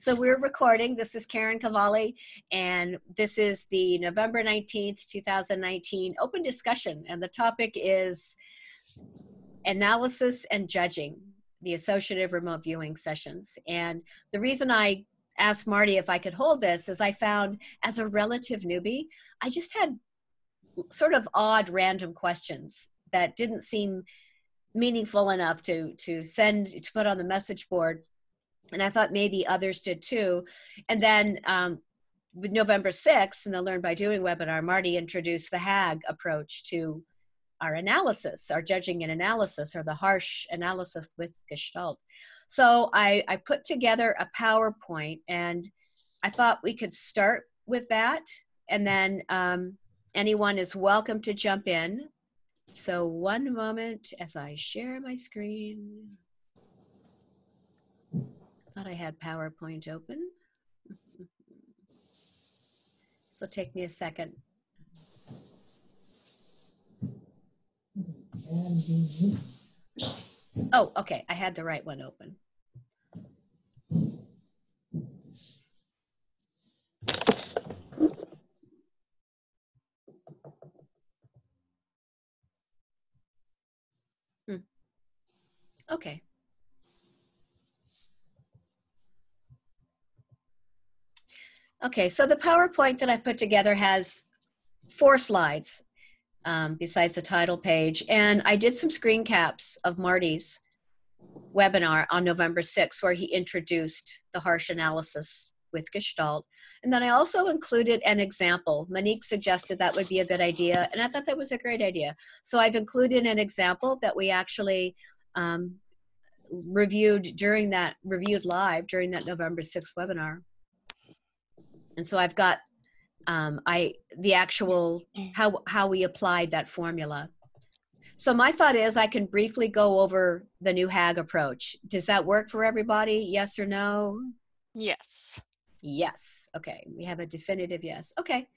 So we're recording. This is Karen Cavalli, and this is the November 19th, 2019 open discussion. And the topic is analysis and judging, the associative remote viewing sessions. And the reason I asked Marty if I could hold this is I found, as a relative newbie, I just had sort of odd random questions that didn't seem meaningful enough to put on the message board. And I thought maybe others did too. And then with November 6th in the Learn by Doing webinar, Marty introduced the HAG approach to our analysis, our judging and analysis, or the harsh analysis with Gestalt. So I put together a PowerPoint, and I thought we could start with that. And then anyone is welcome to jump in. So one moment as I share my screen. Thought I had PowerPoint open. So take me a second. Oh, okay. I had the right one open. Okay. Okay, so the PowerPoint that I put together has 4 slides besides the title page. And I did some screen caps of Marty's webinar on November 6th, where he introduced the harsh analysis with Gestalt. And then I also included an example. Monique suggested that would be a good idea, and I thought that was a great idea. So I've included an example that we actually reviewed live during that November 6th webinar. And so I've got the actual, how we applied that formula. So my thought is I can briefly go over the new HAG approach. Does that work for everybody? Yes or no? Yes. Yes. Okay. We have a definitive yes. Okay.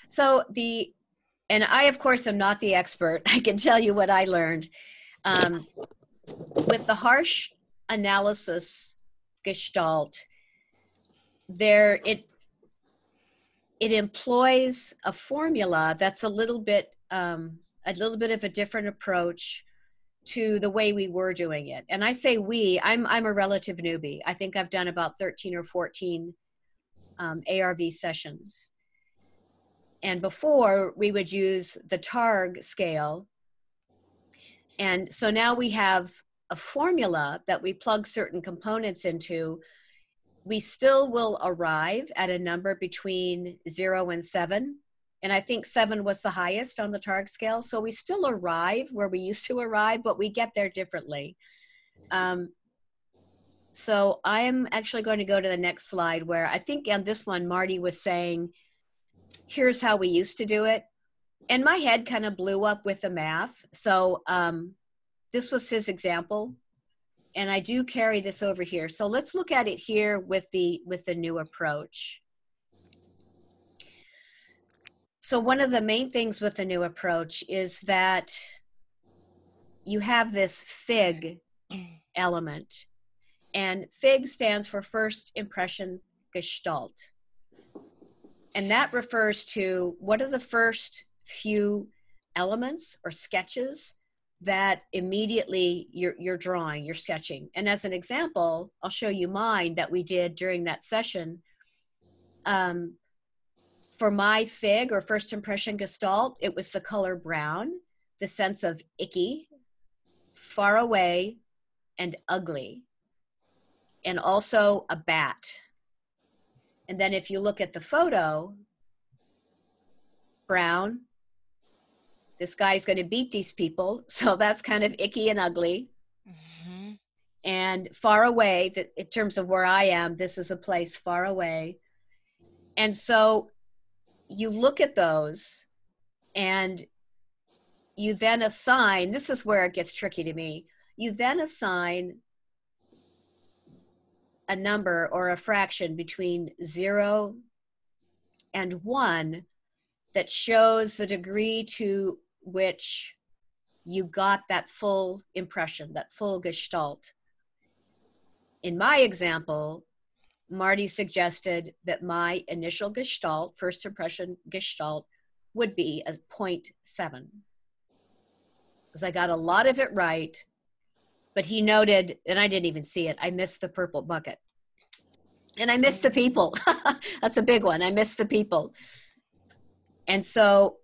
So and I, of course, am not the expert. I can tell you what I learned. With the harsh analysis Gestalt, it employs a formula that's a little bit of a different approach to the way we were doing it. And I say I'm a relative newbie. I think I've done about 13 or 14 ARV sessions. And before, we would use the TARG scale. And so now we have a formula that we plug certain components into. We still will arrive at a number between 0 and 7. And I think 7 was the highest on the TARG scale. So we still arrive where we used to arrive, but we get there differently. So I'm actually going to go to the next slide, where I think on this one, Marty was saying, here's how we used to do it. And my head kind of blew up with the math. So this was his example. And I do carry this over here. So let's look at it here with the new approach. So one of the main things with the new approach is that you have this FIG element. And FIG stands for First Impression Gestalt. And that refers to what are the first few elements or sketches that immediately you're drawing, you're sketching. And as an example, I'll show you mine that we did during that session. For my FIG, or First Impression Gestalt, it was the color brown, the sense of icky, far away, and ugly, and also a bat. And then if you look at the photo, brown, this guy's going to beat these people. So that's kind of icky and ugly. Mm-hmm. And far away, in terms of where I am, this is a place far away. And so you look at those and you then assign, this is where it gets tricky to me. You then assign a number or a fraction between 0 and 1 that shows the degree to which you got that full impression, that full Gestalt. In my example, Marty suggested that my initial Gestalt, first impression Gestalt, would be a 0.7. Because I got a lot of it right, but he noted, and I didn't even see it, I missed the purple bucket. And I missed the people. That's a big one. I missed the people. And so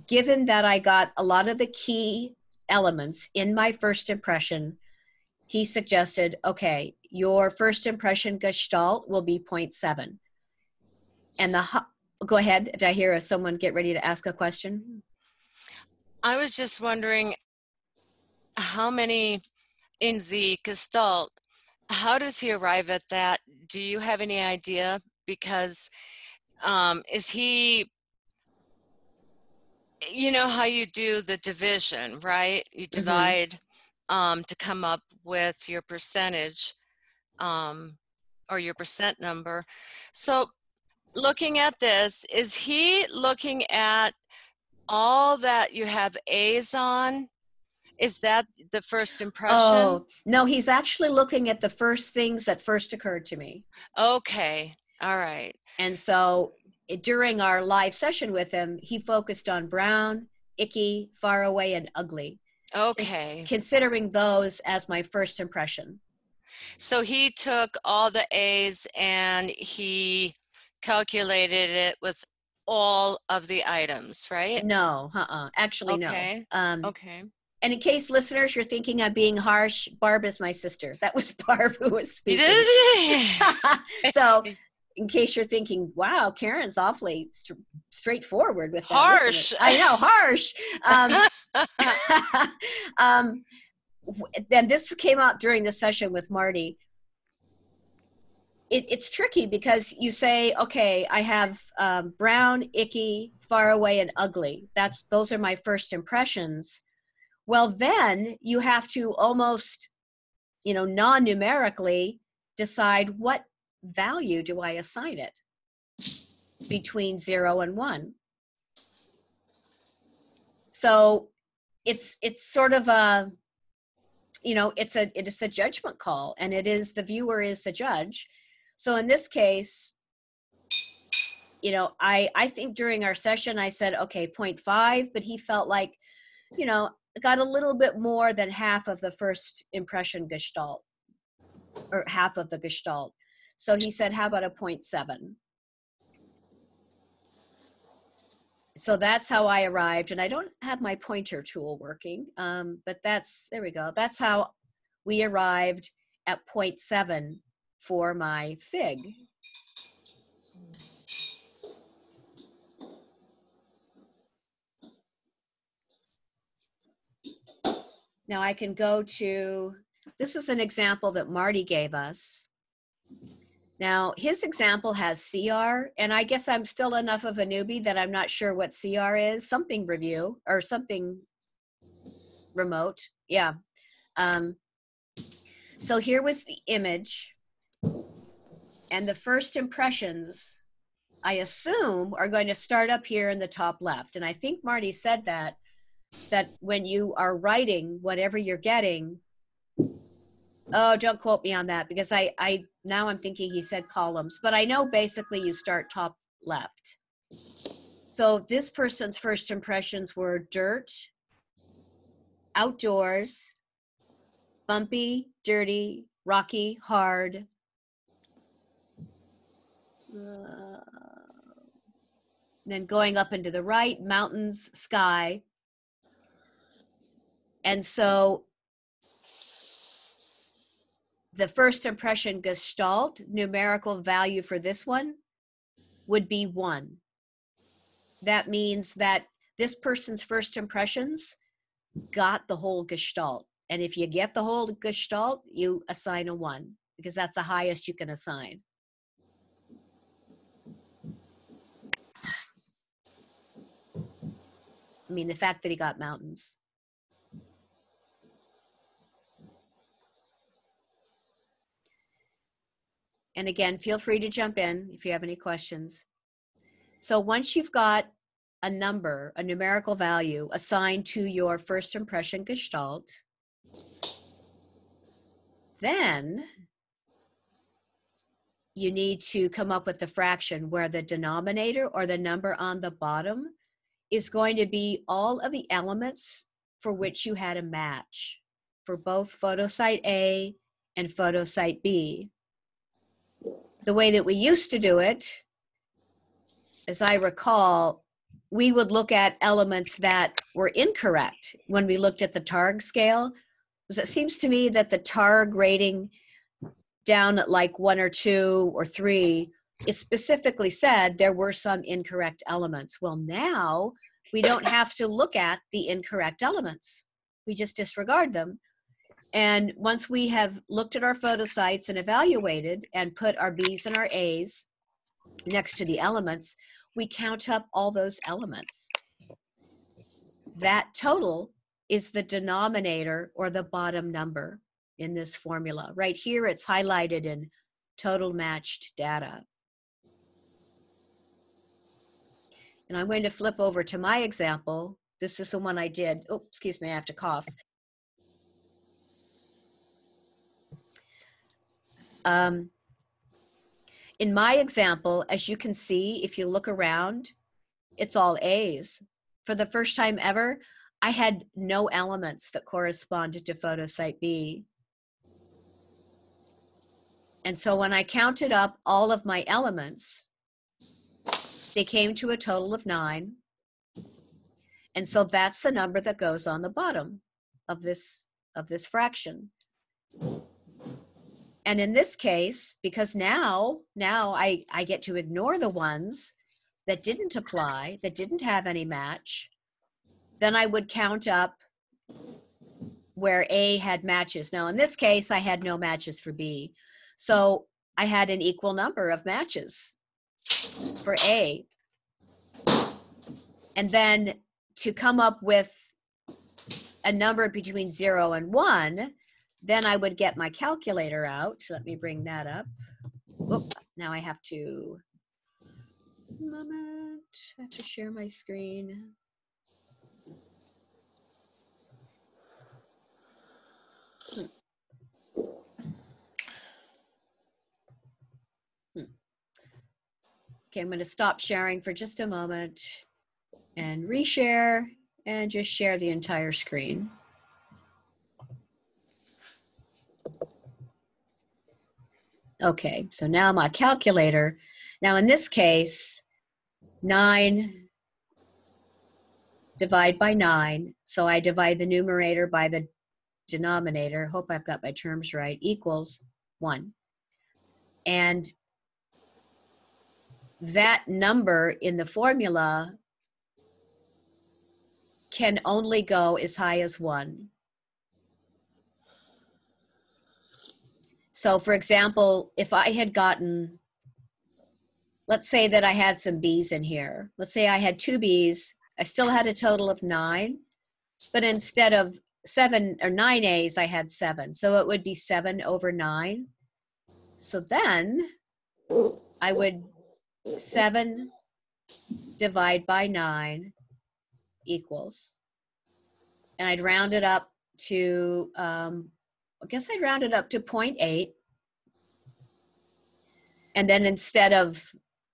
given that I got a lot of the key elements in my first impression, he suggested, okay, your first impression Gestalt will be 0.7. And go ahead. Did I hear someone get ready to ask a question? I was just wondering how many in the Gestalt, how does he arrive at that? Do you have any idea? Because is he, you know how you do the division, right? You divide to come up with your percentage or your percent number. So looking at this, is he looking at all that you have A's on? Is that the first impression? Oh, no, he's actually looking at the first things that first occurred to me. Okay. All right. And so during our live session with him, he focused on brown, icky, far away, and ugly. Okay. Considering those as my first impression. So he took all the A's and he calculated it with all of the items, right? No, actually, okay. no. Okay. And in case listeners, you're thinking I'm being harsh, Barb is my sister. That was Barb who was speaking. So in case you're thinking, wow, Karen's awfully straightforward with that. Harsh. I know, harsh. Then this came out during the session with Marty. It's tricky because you say, okay, I have brown, icky, far away, and ugly. Those are my first impressions. Well, then you have to almost, non-numerically decide what value do I assign it between 0 and 1. So it's sort of a, it's a judgment call, and the viewer is the judge. So in this case, I think during our session I said, okay, 0.5, but he felt like, got a little bit more than half of the first impression Gestalt, or half of the Gestalt. So he said, how about a 0.7? So that's how I arrived, and I don't have my pointer tool working, but there we go. That's how we arrived at 0.7 for my fig. Now I can go to, this is an example that Marty gave us. Now his example has CR, and I guess I'm still enough of a newbie that I'm not sure what CR is, something review or something remote. Yeah. So here was the image, and the first impressions, I assume, are going to start up here in the top left. And I think Marty said that when you are writing whatever you're getting, oh, don't quote me on that, because now I'm thinking he said columns, but I know basically you start top left. So this person's first impressions were dirt, outdoors, bumpy, dirty, rocky, hard. Then going up into the right, mountains, sky. And so the first impression Gestalt, numerical value for this one would be 1. That means that this person's first impressions got the whole Gestalt. And if you get the whole Gestalt, you assign a 1, because that's the highest you can assign. I mean, the fact that he got mountains. And again, feel free to jump in if you have any questions. So once you've got a number, a numerical value assigned to your first impression Gestalt, then you need to come up with the fraction where the denominator or the number on the bottom is going to be all of the elements for which you had a match for both photosite A and photosite B. The way that we used to do it, as I recall, we would look at elements that were incorrect when we looked at the TARG scale. Because it seems to me that the TARG rating down at like 1 or 2 or 3, it specifically said there were some incorrect elements. Well, now we don't have to look at the incorrect elements. We just disregard them. And once we have looked at our photosites and evaluated and put our B's and our A's next to the elements, we count up all those elements. That total is the denominator or the bottom number in this formula. Right here, it's highlighted in total matched data. And I'm going to flip over to my example. This is the one I did. Oh, excuse me, I have to cough. In my example, as you can see, if you look around, it's all A's. For the first time ever, I had no elements that corresponded to photosite B. And so when I counted up all of my elements, they came to a total of 9. And so that's the number that goes on the bottom of this fraction. And in this case, because now I get to ignore the ones that didn't apply, that didn't have any match, then I would count up where A had matches. Now, in this case, I had no matches for B. So I had an equal number of matches for A. And then to come up with a number between 0 and 1, then I would get my calculator out. Let me bring that up. Oh, now I have to, I have to share my screen. Okay, I'm going to stop sharing for just a moment and reshare and just share the entire screen. Okay, so now my calculator. Now in this case, 9 divide by 9. So I divide the numerator by the denominator. Hope I've got my terms right. Equals 1. And that number in the formula can only go as high as 1. So for example, if I had gotten, let's say that I had some B's in here. Let's say I had 2 B's. I still had a total of 9, but instead of 7 or 9 A's, I had 7. So it would be 7 over 9. So then I would 7 divide by 9 equals, and I'd round it up to, I guess I'd round it up to 0.8. And then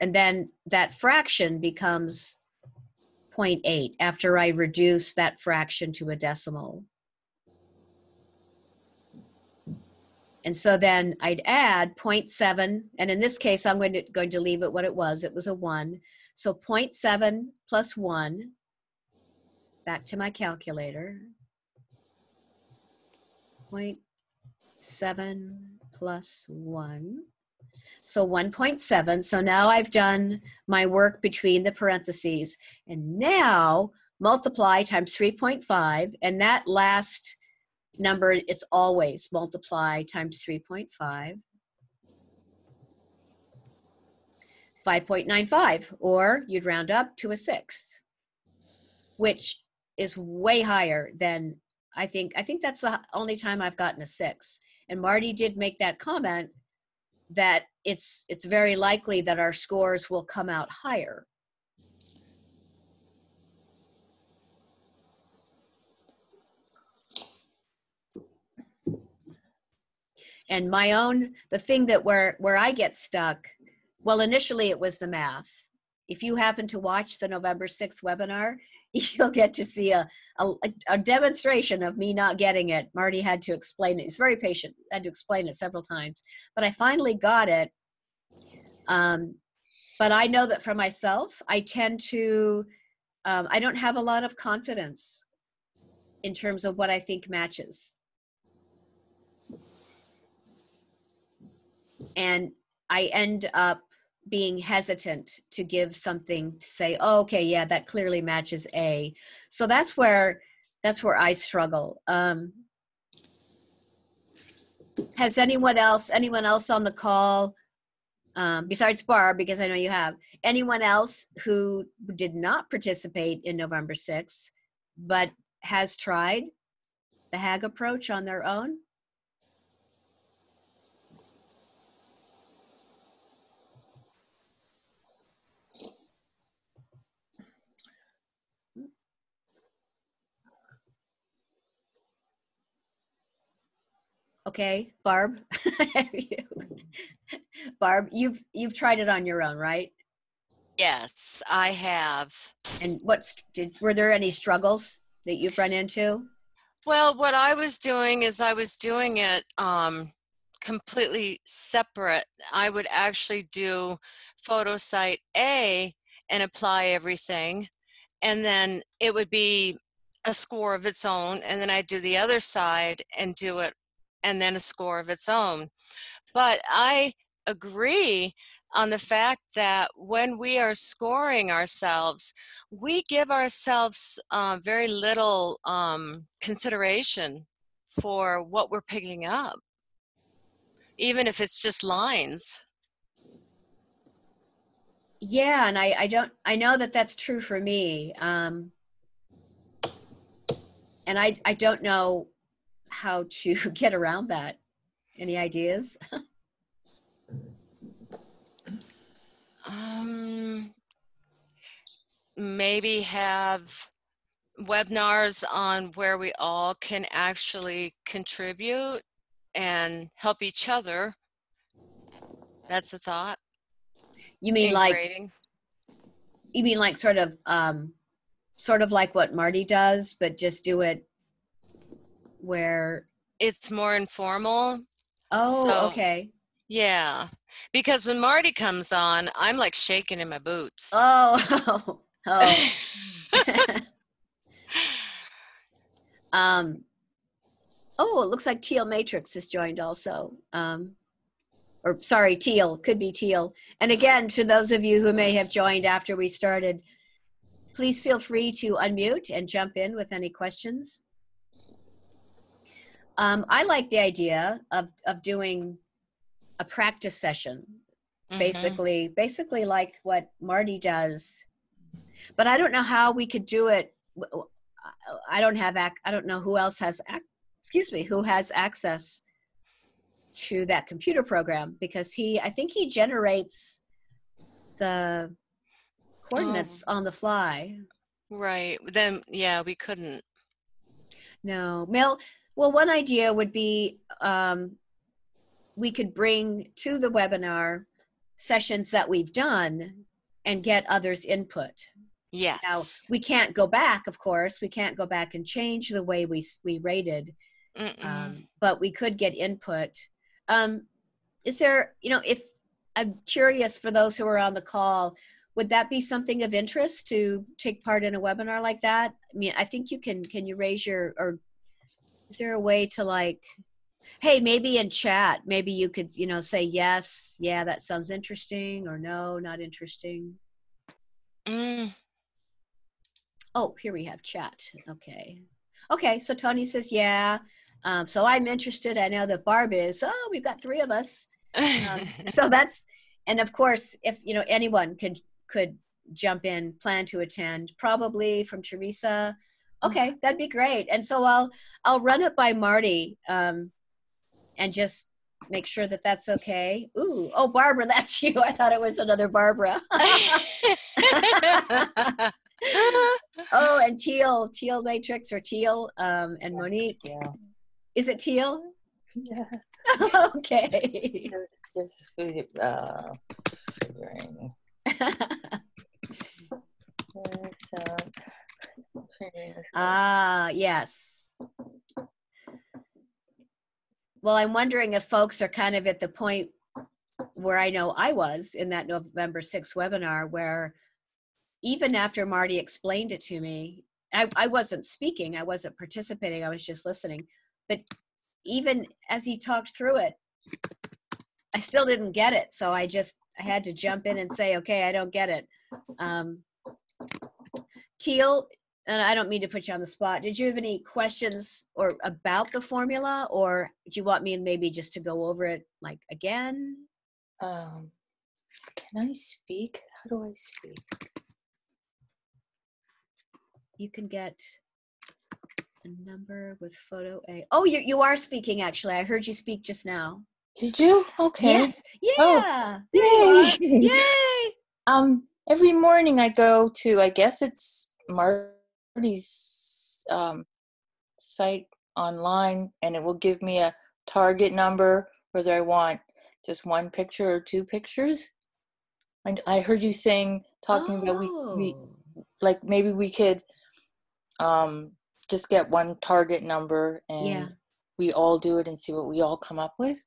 and then that fraction becomes 0.8 after I reduce that fraction to a decimal. And so then I'd add 0.7, and in this case, I'm going to leave it what it was. It was a 1. So 0.7 plus 1, back to my calculator. 0.7 plus 1. So 1.7. So now I've done my work between the parentheses. And now multiply times 3.5, and that last number, it's always multiply times 3.5. 5.95, or you'd round up to a 6th, which is way higher than, I think that's the only time I've gotten a 6. And Marty did make that comment that it's very likely that our scores will come out higher. And the thing that where I get stuck, well, initially it was the math. If you happen to watch the November 6th webinar, you'll get to see a demonstration of me not getting it. Marty had to explain it. He's very patient. I had to explain it several times, but I finally got it. But I know that for myself, I tend to, I don't have a lot of confidence in terms of what I think matches. And I end up being hesitant to give something to say, oh, okay, yeah, that clearly matches A. So that's where I struggle. Has anyone else on the call, besides Barb, because I know you have, anyone else who did not participate in November 6th, but has tried the HAG approach on their own? Okay, Barb. Barb, you've tried it on your own, right? Yes, I have. And were there any struggles that you've run into? Well, what I was doing is I was doing it completely separate. I would actually do photo site A and apply everything, and then it would be a score of its own, and then I'd do the other side and do it, and then a score of its own. But I agree on the fact that when we are scoring ourselves, we give ourselves very little consideration for what we're picking up, even if it's just lines. Yeah, and I know that that's true for me. And I don't know how to get around that. Any ideas? Maybe have webinars on where we all can actually contribute and help each other. That's a thought. You mean grading. like sort of like what Marty does, but just do it where it's more informal. Oh, so, okay. Yeah, because when Marty comes on, I'm like shaking in my boots. Oh, oh. Oh, it looks like Teal Matrix has joined also. Or sorry, Teal, could be Teal. And again, to those of you who may have joined after we started, please feel free to unmute and jump in with any questions. I like the idea of doing a practice session, basically like what Marty does. But I don't know how we could do it. I don't know who else has, who has access to that computer program, because I think he generates the coordinates on the fly. Right. Then, yeah, we couldn't. No. Well, one idea would be we could bring to the webinar sessions that we've done and get others' input. Yes. Now, we can't go back, of course. We can't go back and change the way we rated, but we could get input. Is there, if I'm curious for those who are on the call, would that be something of interest to take part in a webinar like that? I mean, I think you can you raise or is there a way to like, hey, maybe in chat, maybe you could, say, yes, yeah, that sounds interesting, or no, not interesting. Oh, here we have chat. Okay, so Tony says, yeah. So I'm interested. I know that Barb is. Oh, we've got 3 of us. So that's, and of course, if anyone could jump in, plan to attend, probably from Teresa. Okay, that'd be great. And so I'll run it by Marty and just make sure that that's okay. Ooh, oh, Barbara, that's you. I thought it was another Barbara. Oh, and Teal Matrix or Teal and Monique. Yeah. Is it Teal? Yeah. Okay. Just figuring. Ah, yes. Well, I'm wondering if folks are kind of at the point where I know I was in that November 6th webinar, where even after Marty explained it to me, I wasn't speaking, I wasn't participating, I was just listening. But even as he talked through it, I still didn't get it. So I had to jump in and say, okay, I don't get it. Teal, and I don't mean to put you on the spot, did you have any questions or about the formula, or do you want me maybe just to go over it like again? Can I speak? How do I speak? You can get a number with photo A. Oh, you are speaking, actually. I heard you speak just now. Did you? Okay. Yes. Yeah. Oh, there yay. you are. Yay. Every morning I go to, I guess it's Marty's site online, and it will give me a target number, whether I want just one picture or two pictures. And I heard you talking about we like maybe we could just get one target number and we all do it and see what we all come up with.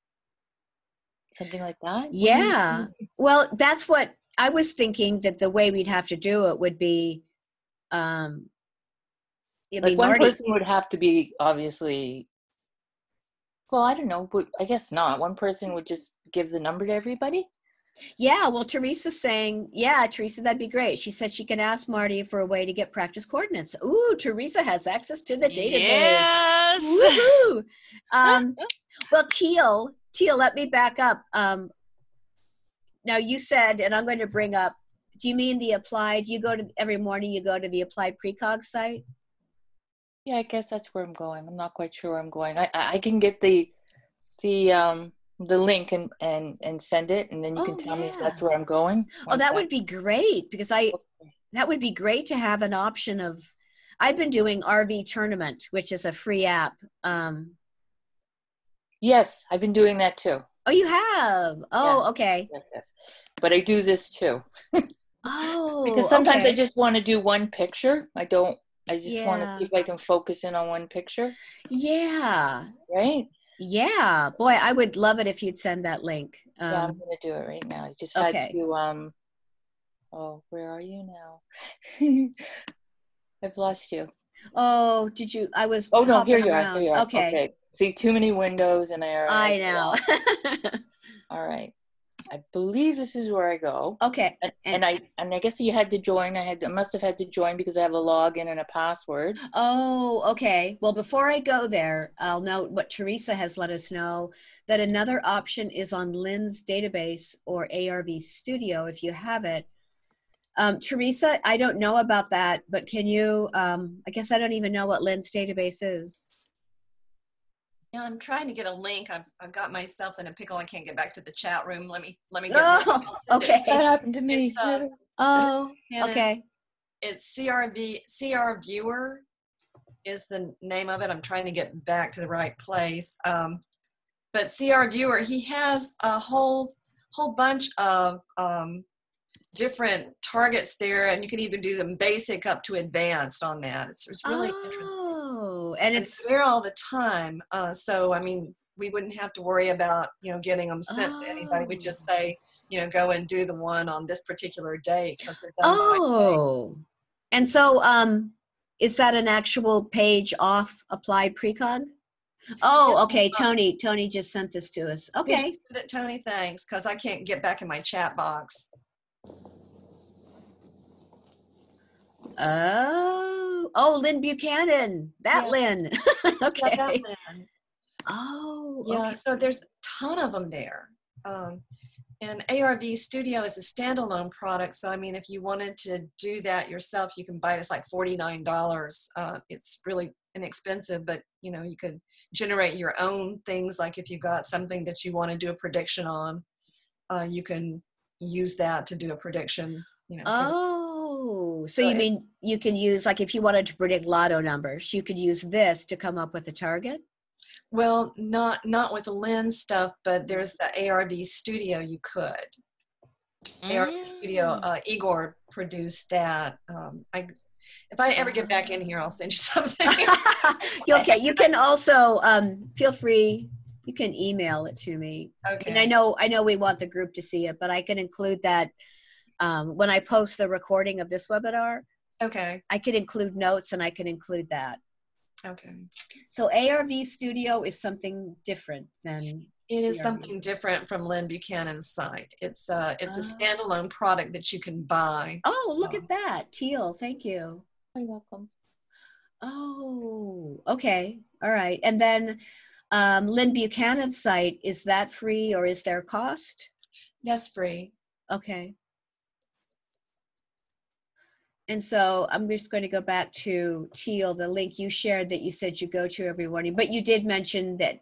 Something like that? Yeah. Well, that's what I was thinking, that the way we'd have to do it would be, like one person would have to be obviously, well, I don't know, but I guess not. One person would just give the number to everybody? Yeah, well, Teresa's saying, yeah, Teresa, that'd be great. She said she can ask Marty for a way to get practice coordinates. Ooh, Teresa has access to the database. Yes. Woohoo! Well, Teal, let me back up. Now you said, and I'm going to bring up, do you mean the applied, every morning you go to the applied precog site? Yeah, I guess that's where I'm going. I'm not quite sure where I'm going. I can get the link and send it, and then you can tell me if that's where I'm going. Oh, that would be great, because that would be great to have an option of, I've been doing RV Tournament, which is a free app. Yes, I've been doing that too. Oh, you have? Oh, yeah. Okay. Yes. But I do this too. Oh, because sometimes I just want to do one picture. I just want to see if I can focus in on one picture. Yeah. Right? Yeah. Boy, I would love it if you'd send that link. Yeah, I'm going to do it right now. I just had to, oh, where are you now? I've lost you. Oh, did you? I was. Oh, no, here you around. are. Here you are. Okay. See, too many windows and I know. All right. I believe this is where I go. Okay. And I guess you had to join. I must have had to join because I have a login and a password. Oh, okay. Well, before I go there, I'll note what Teresa has let us know, that another option is on Lynn's database or ARV Studio if you have it. Teresa, I don't know about that, but can you, I guess I don't even know what Lynn's database is. Yeah, I'm trying to get a link. I've got myself in a pickle. I can't get back to the chat room. Let me get okay. That happened to me. Okay. It's CR Viewer is the name of it. I'm trying to get back to the right place. But CR Viewer, he has a whole bunch of different targets there, and you can either do them basic up to advanced on that. It's really interesting. Oh, and it's there all the time. So, I mean, we wouldn't have to worry about, getting them sent to anybody. We'd just say, go and do the one on this particular date because they're done by date. And so is that an actual page off applied precog? Oh, okay. Tony just sent this to us. Okay. Did you send it, Tony? Thanks, because I can't get back in my chat box. Oh, Lynn Buchanan. Lynn. Okay. Yeah, that Lynn. Oh, yeah. Okay. So there's a ton of them there. And ARV Studio is a standalone product. So, I mean, if you wanted to do that yourself, you can buy it. It's like $49. It's really inexpensive, but, you could generate your own things. Like if you got something that you want to do a prediction on, you can use that to do a prediction, So you mean you can use, like if you wanted to predict lotto numbers, you could use this to come up with a target? Well, not with the lens stuff, but there's the ARV Studio. You could. ARV Studio. Igor produced that. If I ever get back in here, I'll send you something. Okay. You can also feel free. You can email it to me. Okay. And I know we want the group to see it, but I can include that when I post the recording of this webinar. Okay. I could include notes, and I can include that. Okay. So ARV Studio is something different than. It is CRV. something different from Lynn Buchanan's site. It's a standalone product that you can buy. Oh, look at that. Teal, thank you. You're welcome. Oh, okay. All right. And then Lynn Buchanan's site, is that free or is there cost? That's free. Okay. And so I'm just going to go back to Teal, the link you shared that you said you go to every morning, but you did mention that.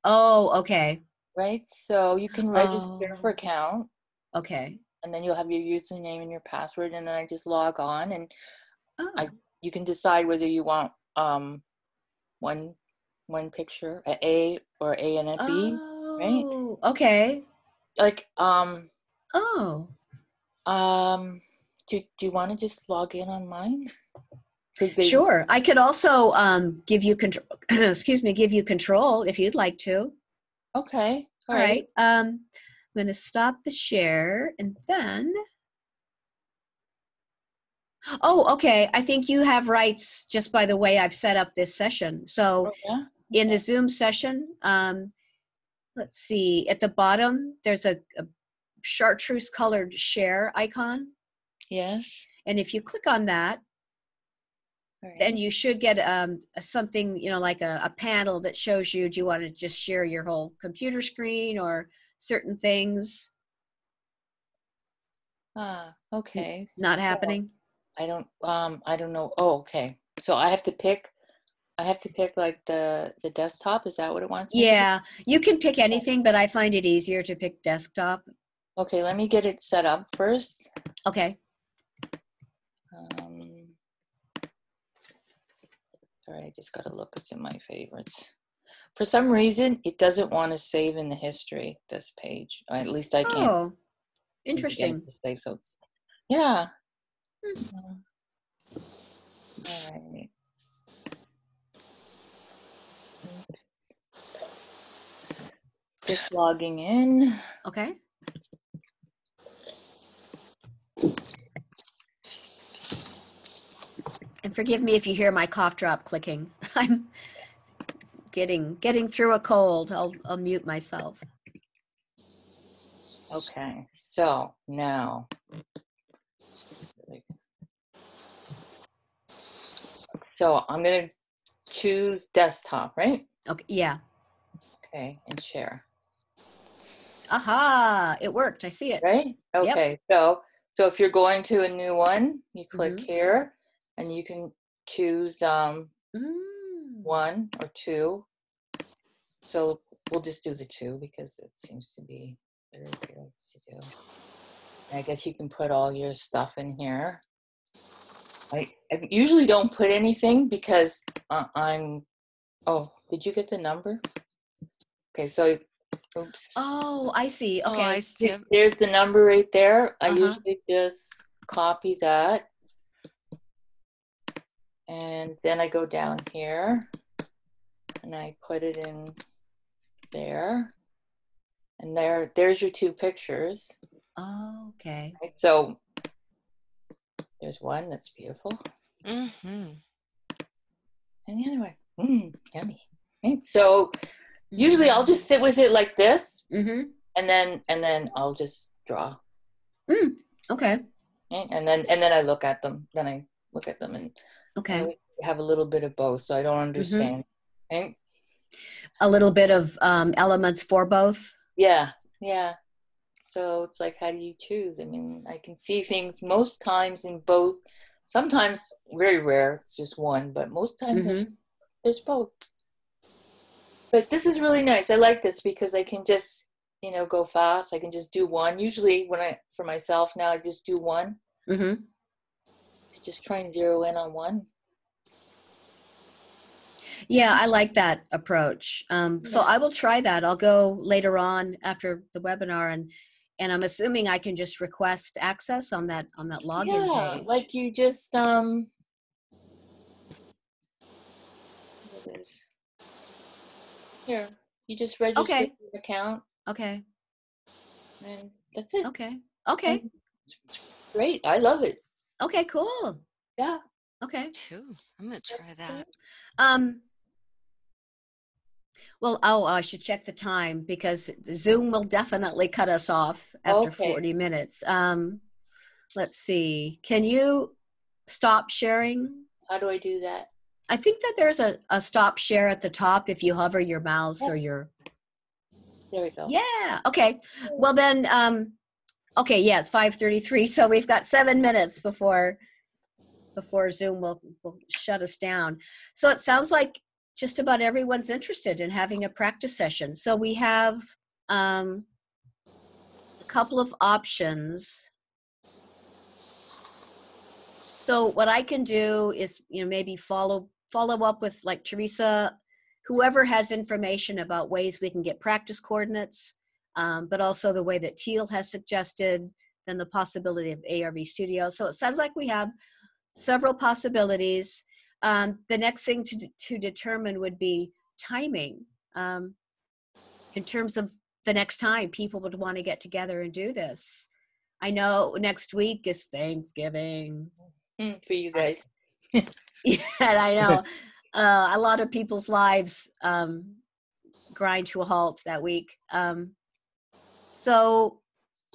Oh, okay. Right. So you can register for account. Okay. And then you'll have your username and your password, and then I just log on, and you can decide whether you want one picture, A or A and a B, right? Oh, okay. Like do you want to just log in on mine? Sure. I could also give you control. Excuse me, give you control if you'd like to. Okay. All right. I'm going to stop the share, and then. Oh, okay. I think you have rights just by the way I've set up this session. So in the Zoom session, let's see, at the bottom, there's a chartreuse colored share icon. Yes. And if you click on that, then you should get something, like a panel that shows you, do you want to just share your whole computer screen or certain things? Okay. Not happening? I don't know. Oh, okay. So I have to pick like the desktop. Is that what it wants me to do? You can pick anything, but I find it easier to pick desktop. Okay, let me get it set up first. Okay. Sorry, I just got to look. It's in my favorites. For some reason, it doesn't want to save in the history, this page. Or at least I can't. Oh, interesting. Save, so it's, yeah. All right. Just logging in. Okay. And forgive me if you hear my cough drop clicking. I'm getting through a cold. I'll mute myself. Okay, so now. So I'm going to choose desktop, right? Okay, yeah. Okay, and share. Aha, it worked. I see it. Right? Okay, yep. So if you're going to a new one, you click here, and you can choose 1 or 2. So we'll just do the 2 because it seems to be better to do. And I guess you can put all your stuff in here. I usually don't put anything because oh, did you get the number? Okay, so, oops. Oh, I see. Okay. Oh, I see. There's the number right there. I usually just copy that. And then I go down here and I put it in there. And there's your 2 pictures. Oh, okay. Right, so there's one that's beautiful. Mm-hmm. And the other one, yummy. Right, so usually I'll just sit with it like this, and then I'll just draw. Okay. Right? And then I look at them. Then I look at them, and I have a little bit of both, so I don't understand. Right? A little bit of elements for both. Yeah. So it's like, how do you choose? I mean, I can see things most times in both. Sometimes, very rare, it's just one, but most times there's both. But this is really nice. I like this because I can just, go fast. I can just do one. Usually for myself now, I just do one. Just try and zero in on one. Yeah, I like that approach. So Yeah. I will try that. I'll go later on after the webinar, and I'm assuming I can just request access on that login Yeah, page. like you just here it is. Here, you just register Okay. your account, Okay. and that's it. Okay. Okay. And it's great. I love it. Okay. Cool. Yeah. Okay. Me too. I'm gonna try that. Well, I should check the time because Zoom will definitely cut us off after Okay. 40 minutes. Let's see. Can you stop sharing? How do I do that? I think that there's a stop share at the top if you hover your mouse or Yep. your. There we go. Yeah. Okay. Well then, okay. Yeah, it's 5:33. So we've got 7 minutes before Zoom will shut us down. So it sounds like just about everyone's interested in having a practice session. So we have a couple of options. So what I can do is, maybe follow up with like Teresa, whoever has information about ways we can get practice coordinates, but also the way that Teal has suggested, then the possibility of ARV Studio. So it sounds like we have several possibilities. The next thing to determine would be timing, in terms of the next time people would want to get together and do this. I know next week is Thanksgiving. For you guys. Yeah, and I know a lot of people's lives grind to a halt that week. So,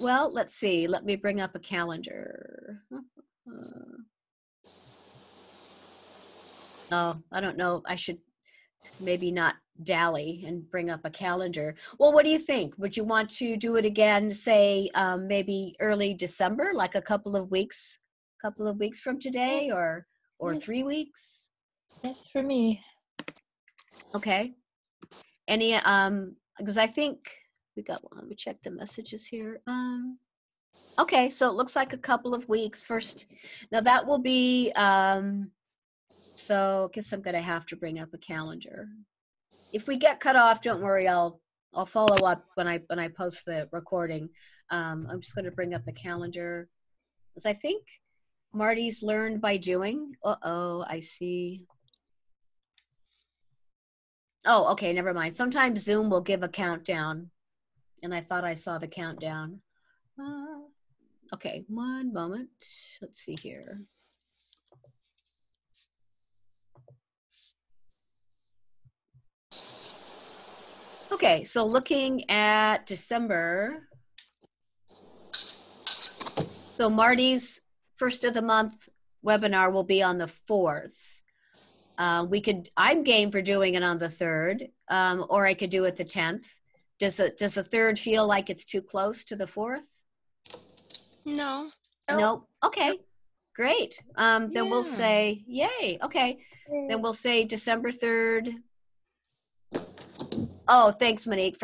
well, let's see. Let me bring up a calendar. Oh, I don't know. I should maybe not dally and bring up a calendar. Well, what do you think? Would you want to do it again, say maybe early December, like a couple of weeks from today, or Yes. 3 weeks? That's for me. Okay. Any because I think we got one. Let me check the messages here. Okay, so it looks like a couple of weeks first. Now that will be so I guess I'm gonna have to bring up a calendar. If we get cut off, don't worry, I'll follow up when I post the recording. I'm just gonna bring up the calendar because I think Marty's learned by doing. I see. Oh, okay, never mind. Sometimes Zoom will give a countdown, and I thought I saw the countdown. Okay, one moment. Let's see here. Okay, so looking at December. So Marty's first of the month webinar will be on the 4th. I'm game for doing it on the 3rd, or I could do it the 10th. Does the 3rd feel like it's too close to the 4th? No. Nope. Okay, great. Then we'll Yeah. say, yay. Okay, then we'll say December 3rd. Oh, thanks, Monique.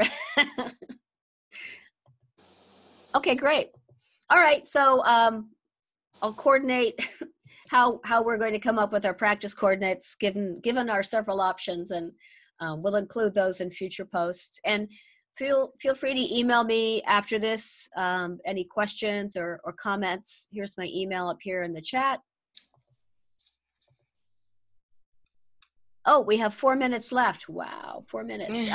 Okay, great. All right, so I'll coordinate how we're going to come up with our practice coordinates given our several options, and we'll include those in future posts. And feel free to email me after this any questions or comments. Here's my email up here in the chat. Oh, we have 4 minutes left. Wow, 4 minutes.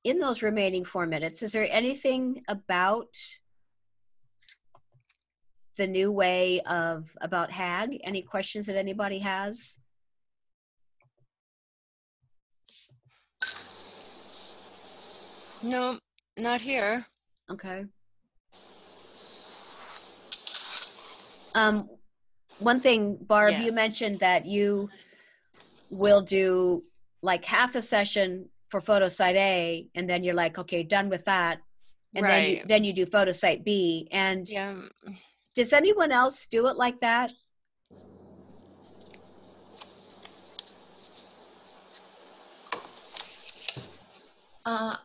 In those remaining 4 minutes, is there anything about the new way about HAG? Any questions that anybody has? No, not here. Okay. One thing, Barb, you Yes. mentioned that you will do like half a session for photo site A, and then you're like, okay, done with that. And Right. then you do photo site B. And Yeah. does anyone else do it like that?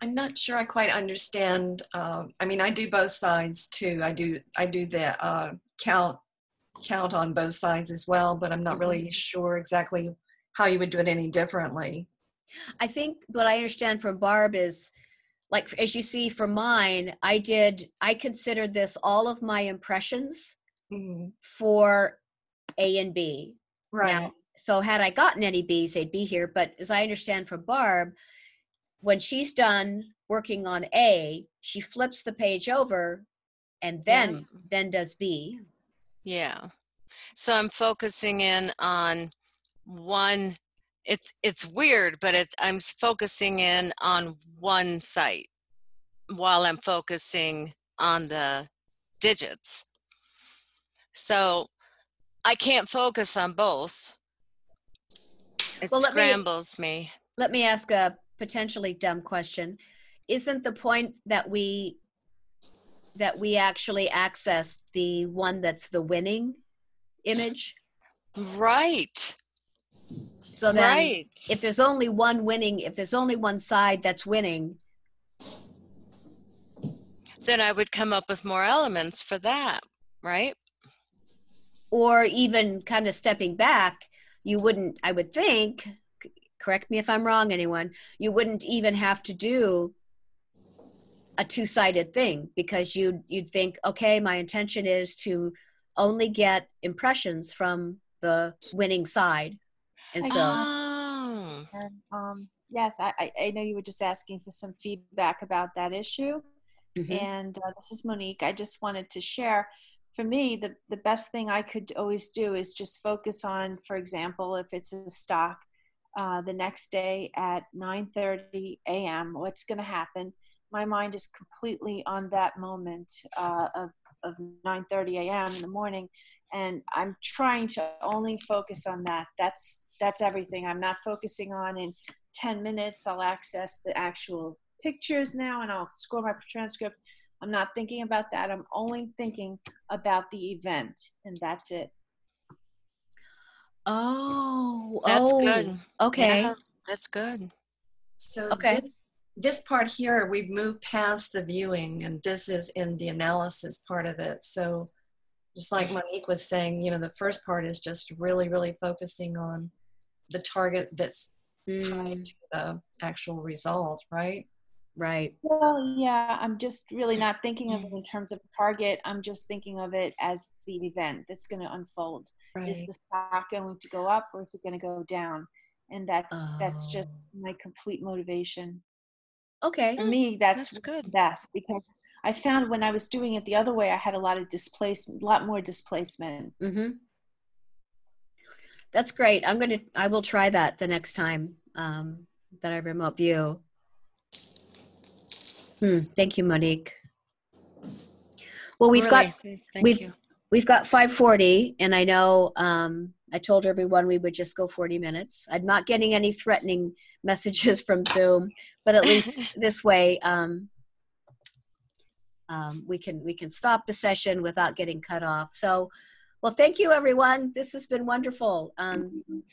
I'm not sure I quite understand. I mean, I do both sides too. I do the count on both sides as well, but I'm not really sure exactly how you would do it any differently. I think what I understand from Barb is, like, as you see from mine, I considered this all of my impressions for A and B. Right. Now, so had I gotten any B's, they'd be here. But as I understand from Barb, when she's done working on A, she flips the page over and then does B. Yeah. So I'm focusing in on one. It's weird, but I'm focusing in on one site while I'm focusing on the digits. So I can't focus on both. It scrambles me. Let me ask a potentially dumb question. Isn't the point that we actually access the one that's the winning image? Right. So then if there's only one winning, if there's only one side that's winning, then I would come up with more elements for that, right? Or even kind of stepping back, you wouldn't, I would think, correct me if I'm wrong, anyone, you wouldn't even have to do a two-sided thing, because you'd think, okay, my intention is to only get impressions from the winning side. And yes, I know you were just asking for some feedback about that issue. And this is Monique. I just wanted to share, for me, the best thing I could always do is just focus on, for example, if it's a stock, the next day at 9:30 a.m., what's going to happen? My mind is completely on that moment of 9:30 a.m. in the morning, and I'm trying to only focus on that. That's everything. I'm not focusing on in 10 minutes I'll access the actual pictures now and I'll score my transcript. I'm not thinking about that. I'm only thinking about the event, and that's it. That's good. Okay. Yeah, that's good. So this part here, we've moved past the viewing, and this is in the analysis part of it. So just like Monique was saying, you know, the first part is just really, really focusing on the target that's tied to the actual result, right? Right. Well, yeah, I'm just really not thinking of it in terms of target. I'm just thinking of it as the event that's going to unfold. Right. Is the stock going to go up, or is it going to go down? And that's just my complete motivation. Okay. For me, that's good. Best, because I found when I was doing it the other way, I had a lot more displacement. That's great. I will try that the next time that I remote view. Thank you, Monique. Well, we've got 5:40, and I know I told everyone we would just go 40 minutes. I'm not getting any threatening messages from Zoom, but at least this way we can stop the session without getting cut off. So, well, thank you, everyone. This has been wonderful.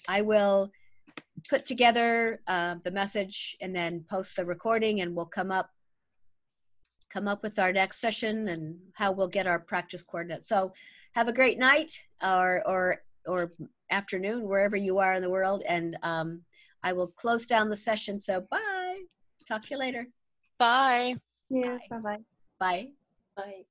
I will put together the message and then post the recording, and we'll come up with our next session and how we'll get our practice coordinates. So have a great night or afternoon, wherever you are in the world. And I will close down the session. So bye. Talk to you later. Bye. Yeah. Bye-bye. Bye. Bye.